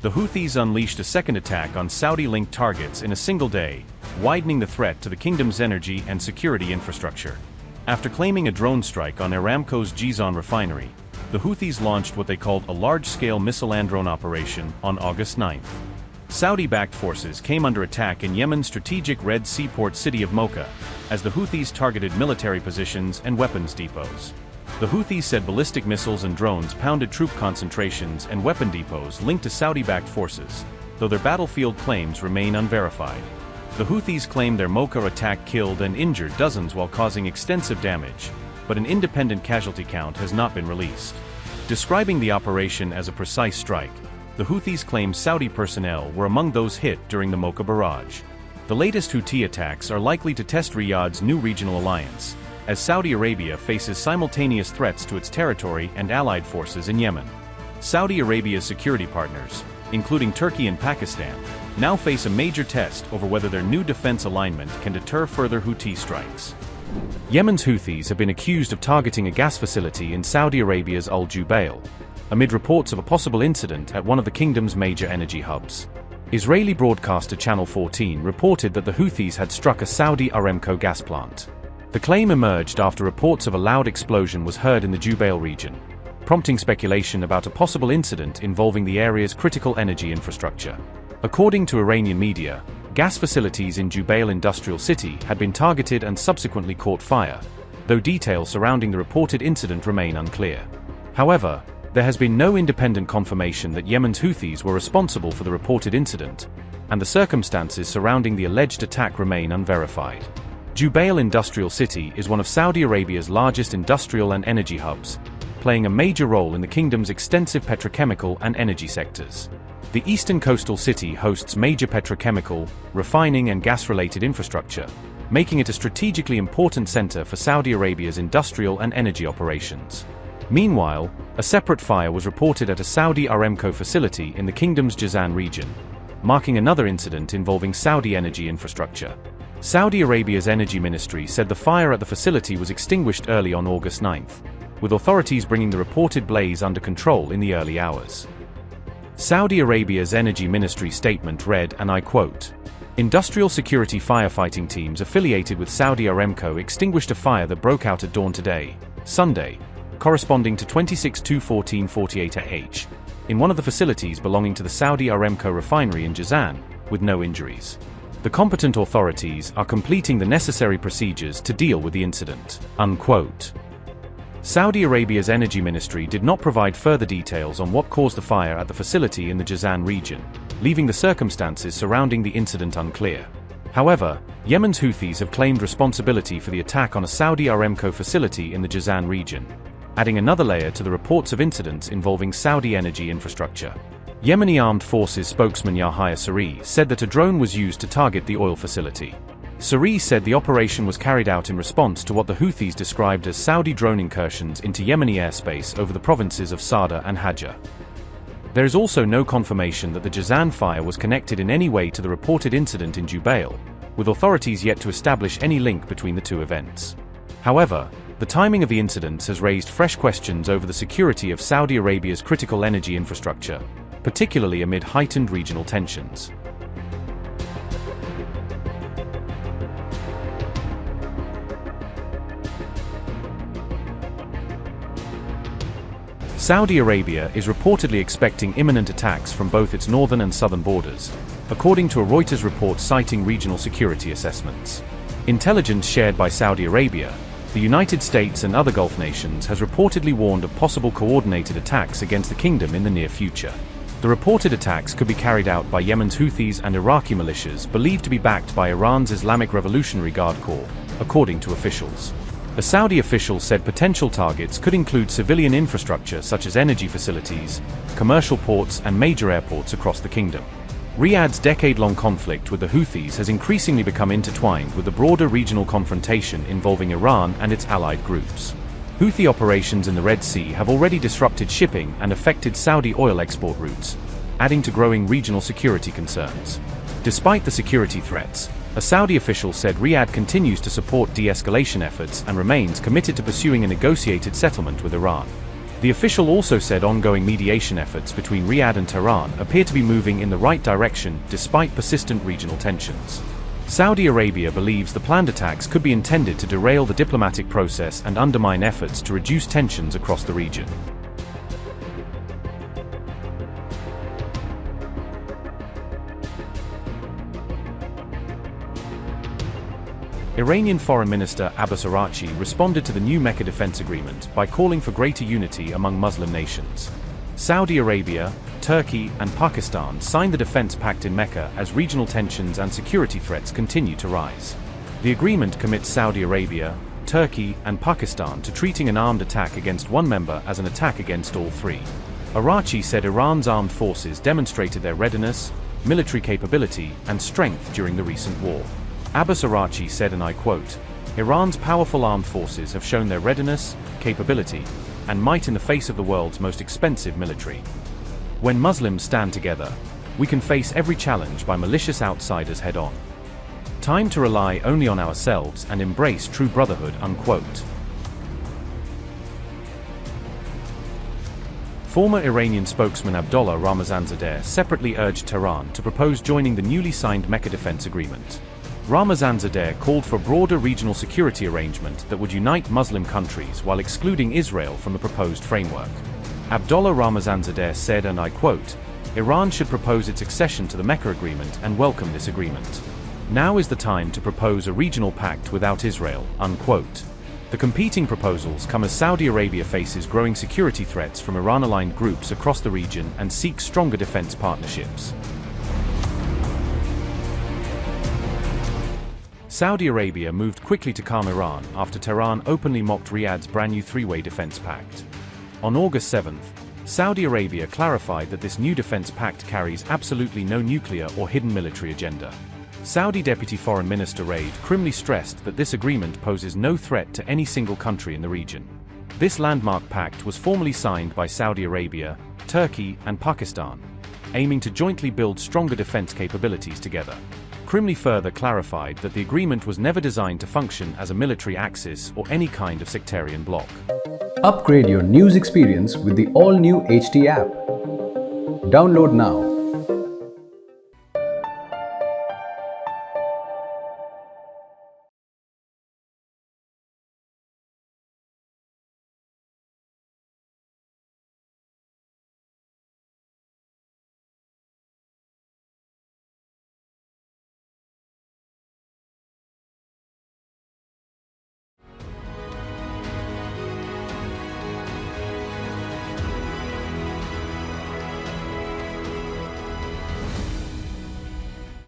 The Houthis unleashed a second attack on Saudi-linked targets in a single day, widening the threat to the kingdom's energy and security infrastructure. After claiming a drone strike on Aramco's Jizan refinery, the Houthis launched what they called a large-scale missile and drone operation on August 9. Saudi-backed forces came under attack in Yemen's strategic Red Sea port city of Mokha, as the Houthis targeted military positions and weapons depots. The Houthis said ballistic missiles and drones pounded troop concentrations and weapon depots linked to Saudi-backed forces, though their battlefield claims remain unverified. The Houthis claim their Mokha attack killed and injured dozens while causing extensive damage, but an independent casualty count has not been released. Describing the operation as a precise strike, the Houthis claim Saudi personnel were among those hit during the Mokha barrage. The latest Houthi attacks are likely to test Riyadh's new regional alliance, as Saudi Arabia faces simultaneous threats to its territory and allied forces in Yemen. Saudi Arabia's security partners, including Turkey and Pakistan, now face a major test over whether their new defense alignment can deter further Houthi strikes. Yemen's Houthis have been accused of targeting a gas facility in Saudi Arabia's Al Jubail, amid reports of a possible incident at one of the kingdom's major energy hubs. Israeli broadcaster Channel 14 reported that the Houthis had struck a Saudi Aramco gas plant. The claim emerged after reports of a loud explosion was heard in the Jubail region, prompting speculation about a possible incident involving the area's critical energy infrastructure. According to Iranian media, gas facilities in Jubail industrial city had been targeted and subsequently caught fire, though details surrounding the reported incident remain unclear. However, there has been no independent confirmation that Yemen's Houthis were responsible for the reported incident, and the circumstances surrounding the alleged attack remain unverified. Jubail industrial city is one of Saudi Arabia's largest industrial and energy hubs, playing a major role in the kingdom's extensive petrochemical and energy sectors. The eastern coastal city hosts major petrochemical, refining and gas-related infrastructure, making it a strategically important center for Saudi Arabia's industrial and energy operations. Meanwhile, a separate fire was reported at a Saudi Aramco facility in the kingdom's Jizan region, marking another incident involving Saudi energy infrastructure. Saudi Arabia's energy ministry said the fire at the facility was extinguished early on August 9, with authorities bringing the reported blaze under control in the early hours. Saudi Arabia's energy ministry statement read, and I quote, "Industrial security firefighting teams affiliated with Saudi Aramco extinguished a fire that broke out at dawn today, Sunday, corresponding to 26/2/14/48 AH, in one of the facilities belonging to the Saudi Aramco refinery in Jizan, with no injuries. The competent authorities are completing the necessary procedures to deal with the incident." Unquote. Saudi Arabia's energy ministry did not provide further details on what caused the fire at the facility in the Jizan region, leaving the circumstances surrounding the incident unclear. However, Yemen's Houthis have claimed responsibility for the attack on a Saudi Aramco facility in the Jizan region, adding another layer to the reports of incidents involving Saudi energy infrastructure. Yemeni Armed Forces spokesman Yahya Saree said that a drone was used to target the oil facility. Saree said the operation was carried out in response to what the Houthis described as Saudi drone incursions into Yemeni airspace over the provinces of Sada and Hajjah. There is also no confirmation that the Jizan fire was connected in any way to the reported incident in Jubail, with authorities yet to establish any link between the two events. However, the timing of the incidents has raised fresh questions over the security of Saudi Arabia's critical energy infrastructure, particularly amid heightened regional tensions. Saudi Arabia is reportedly expecting imminent attacks from both its northern and southern borders, according to a Reuters report citing regional security assessments. Intelligence shared by Saudi Arabia, the United States and other Gulf nations has reportedly warned of possible coordinated attacks against the kingdom in the near future. The reported attacks could be carried out by Yemen's Houthis and Iraqi militias believed to be backed by Iran's Islamic Revolutionary Guard Corps, according to officials. A Saudi official said potential targets could include civilian infrastructure such as energy facilities, commercial ports and major airports across the kingdom. Riyadh's decade-long conflict with the Houthis has increasingly become intertwined with the broader regional confrontation involving Iran and its allied groups. Houthi operations in the Red Sea have already disrupted shipping and affected Saudi oil export routes, adding to growing regional security concerns. Despite the security threats, a Saudi official said Riyadh continues to support de-escalation efforts and remains committed to pursuing a negotiated settlement with Iran. The official also said ongoing mediation efforts between Riyadh and Tehran appear to be moving in the right direction despite persistent regional tensions. Saudi Arabia believes the planned attacks could be intended to derail the diplomatic process and undermine efforts to reduce tensions across the region. Iranian Foreign Minister Abbas Araghchi responded to the new Mecca defense agreement by calling for greater unity among Muslim nations. Saudi Arabia, Turkey, and Pakistan signed the defense pact in Mecca as regional tensions and security threats continue to rise. The agreement commits Saudi Arabia, Turkey, and Pakistan to treating an armed attack against one member as an attack against all three. Araghchi said Iran's armed forces demonstrated their readiness, military capability, and strength during the recent war. Abbas Araghchi said, and I quote, "Iran's powerful armed forces have shown their readiness, capability, and might in the face of the world's most expensive military. When Muslims stand together, we can face every challenge by malicious outsiders head-on. Time to rely only on ourselves and embrace true brotherhood," unquote. Former Iranian spokesman Abdollah Ramazanzadeh separately urged Tehran to propose joining the newly signed Mecca defense agreement. Ramazanzadeh called for a broader regional security arrangement that would unite Muslim countries while excluding Israel from the proposed framework. Abdollah Ramazanzadeh said, and I quote, "Iran should propose its accession to the Mecca agreement and welcome this agreement. Now is the time to propose a regional pact without Israel," unquote. The competing proposals come as Saudi Arabia faces growing security threats from Iran-aligned groups across the region and seeks stronger defense partnerships. Saudi Arabia moved quickly to calm Iran after Tehran openly mocked Riyadh's brand new three-way defense pact. On August 7th, Saudi Arabia clarified that this new defense pact carries absolutely no nuclear or hidden military agenda. Saudi Deputy Foreign Minister Riyadh Krimli stressed that this agreement poses no threat to any single country in the region. This landmark pact was formally signed by Saudi Arabia, Turkey, and Pakistan, aiming to jointly build stronger defense capabilities together. Krimli further clarified that the agreement was never designed to function as a military axis or any kind of sectarian bloc. Upgrade your news experience with the all-new HT app. Download now.